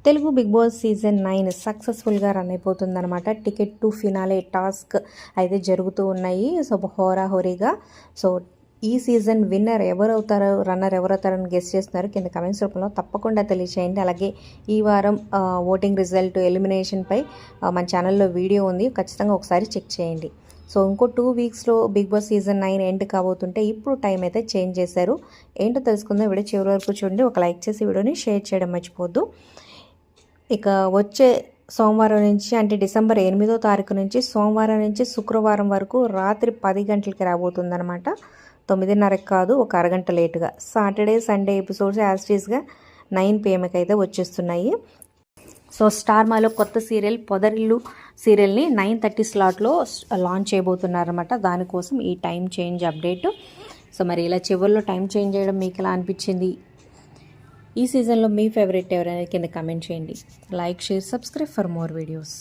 Telugu big boss season 9 సక్సెస్ఫుల్గా run అయిపోతుందన్నమాట. Ticket to finale task అయితే జరుగుతూ ఉన్నాయి. సో హోరాహోరీగా. సో ఈ సీజన్ విన్నర్ ఎవరవుతారో, రన్నర్ ఎవరవుతారని గెస్ చేస్తున్నారు కింద కమెంట్స్ రూపంలో తప్పకుండా తెలియచేయండి. అలాగే ఈ వారం ఓటింగ్ రిజల్ట్ ఎలిమినేషన్పై మన ఛానల్లో వీడియో ఉంది, ఖచ్చితంగా ఒకసారి చెక్ చేయండి. సో ఇంకో 2 వీక్స్లో బిగ్ బాస్ సీజన్ 9 ఎండ్ కాబోతుంటే ఇప్పుడు టైం అయితే చేంజ్ చేశారు. ఏంటో తెలుసుకుందాం. వీడియో చివరి వరకు చూడండి. ఒక లైక్ చేసి వీడియోని షేర్ చేయడం మర్చిపోద్దు. ఇక వచ్చే సోమవారం నుంచి అంటే డిసెంబర్ 8వ తారీఖు నుంచి సోమవారం నుంచి శుక్రవారం వరకు రాత్రి 10 గంటలకి రాబోతుందన్నమాట. 9:30కి కాదు, ఒక అరగంట లేటుగా. సాటర్డే సండే ఎపిసోడ్స్ యాస్టీస్గా 9 PM అయితే వచ్చేస్తున్నాయి. సో స్టార్ మాలో కొత్త సీరియల్ పొదరిల్లు సీరియల్ని 9:30 స్లాట్లో లాంచ్ చేయబోతున్నారన్నమాట. దానికోసం ఈ టైం చేంజ్ అప్డేట్. సో మరి ఇలా చివరిలో టైం చేంజ్ చేయడం మీకు ఎలా అనిపించింది? ఈ సీజన్లో మీ ఫేవరెట్ ఎవరైనా కింద కమెంట్ చేయండి. Like, share, subscribe for more videos.